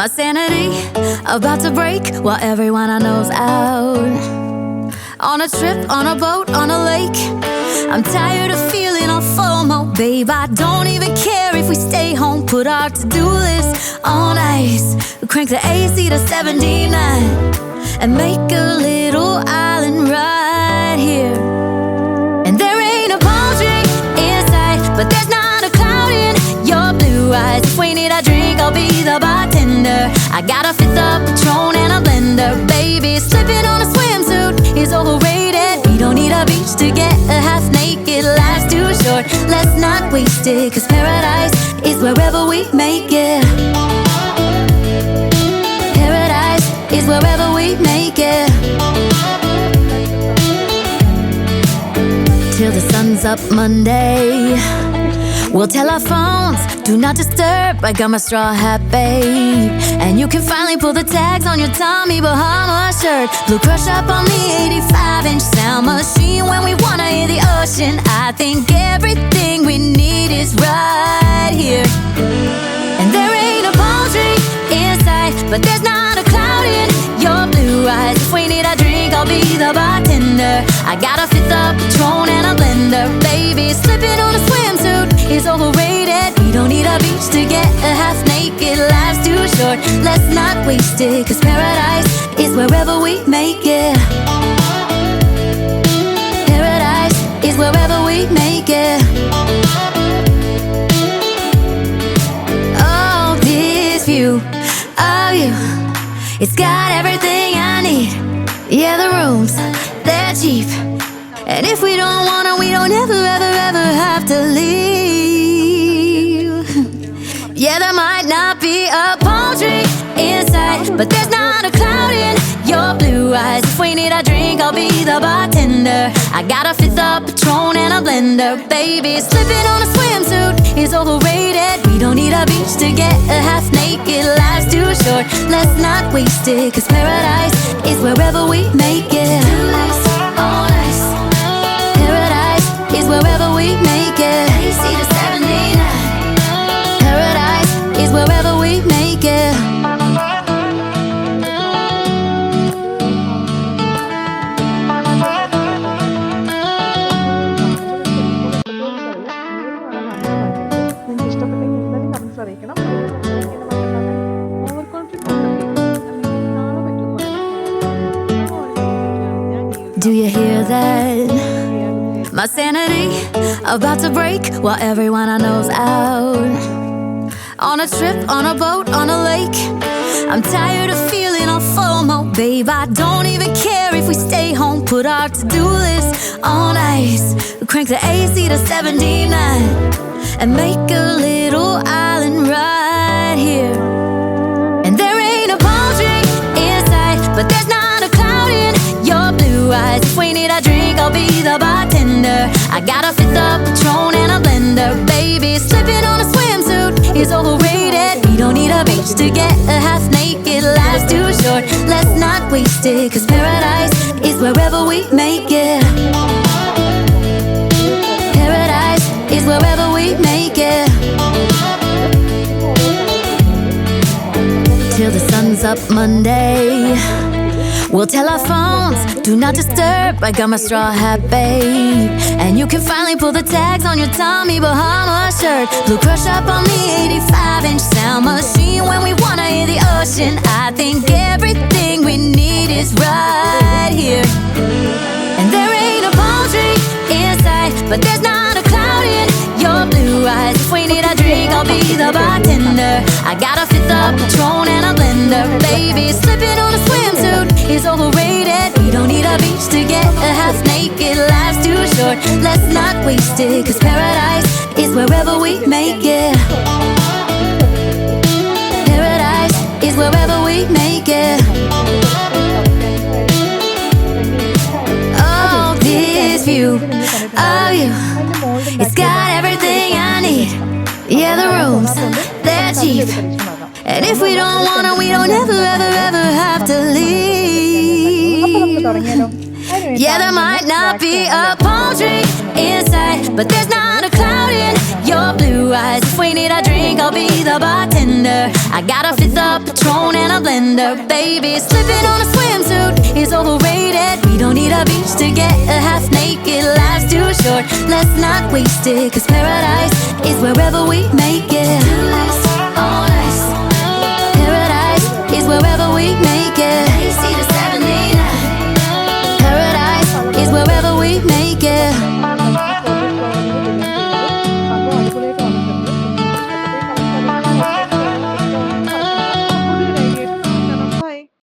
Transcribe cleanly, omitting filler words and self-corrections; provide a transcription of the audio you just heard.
My sanity about to break while everyone I know's out. On a trip, on a boat, on a lake. I'm tired of feeling all FOMO, babe. I don't even care if we stay home. Put our to-do list on ice. Crank the AC to 79 and make a little island right here. And there ain't a palm tree in sight, but there's not a cloud in your blue eyes. If we need a drink, I'll be the bartender. I got a fifth of Patron and a blender. Baby, slipping on a swimsuit is overrated. We don't need a beach to get a half naked. Life's too short, let's not waste it, 'cause paradise is wherever we make it. Paradise is wherever we make it. Till the sun's up Monday, we'll tell our phones, do not disturb. I got my straw hat, babe. And you can finally pull the tags on your Tommy Bahama shirt. Blue crush up on the 85-inch sound machine. When we wanna hear the ocean, I think everything we need is right here. And there ain't a palm tree in sight, but there's not a cloud in your blue eyes. If we need a drink, I'll be the bartender. I got a fifth of Patron and a blender. Baby, slipping on a swimsuit is overrated. We don't need a beach to get a half naked. Life's too short, let's not waste it, 'cause paradise is wherever we make it. Paradise is wherever we make it. Oh, this view of you, it's got everything I need. Yeah, the rooms, they're cheap. And if we don't wanna, we don't ever, ever, ever have to leave. Yeah, there might not be a palm tree inside, but there's not a cloud in your blue eyes. If we need a drink, I'll be the bartender. I got a fifth of Patron and a blender. Baby, slipping on a swimsuit is overrated. We don't need a beach to get a half naked. Life's too short, let's not waste it, 'cause paradise is wherever we make it. All nice. Paradise is wherever we make it. AC to 79. Paradise is wherever we make it. Do you hear that? My sanity about to break while everyone I know's out. On a trip, on a boat, on a lake. I'm tired of feeling all FOMO, babe. I don't even care if we stay home. Put our to-do list on ice. Crank the AC to 79 and make a little island right here. And there ain't a palm tree in sight, but there's not a cloud in your blue eyes. If we need a drink, I'll be the bartender. I got a fifth of Patron and a blender. Baby, slipping on a swimsuit is overrated. We don't need a beach to get a half naked. Life's too short, let's not waste it, 'cause paradise is wherever we make it. Paradise is wherever we make it. Till the sun's up Monday, we'll tell our phones, do not disturb. I got my straw hat, babe. And you can finally pull the tags on your Tommy Bahama shirt. Blue crush up on the 85-inch sound machine. When we wanna hear the ocean, I think everything we need is right here. And there ain't a palm tree in sight, but there's not a cloud in your blue eyes. If we need a drink, I'll be the bartender. I got a fifth of Patron and a blender. Baby, slipping on a swimsuit is overrated. We don't need a beach to get a half naked. Life's too short, let's not waste it, 'cause paradise is wherever we make it. Paradise is wherever we make it. Oh, this view of you, it's got everything I need. Yeah, the rooms, they're cheap. And if we don't wanna, we don't ever, ever, ever have to leave. Yeah, there might not be a palm tree inside, but there's not a cloud in your blue eyes. If we need a drink, I'll be the bartender. I got a fifth of Patron Patron and a blender, baby. Slipping on a swimsuit is overrated. We don't need a beach to get a half naked. Life's too short, let's not waste it. Cause paradise is wherever we make it. Paradise is wherever we make it. Paradise is wherever we make it.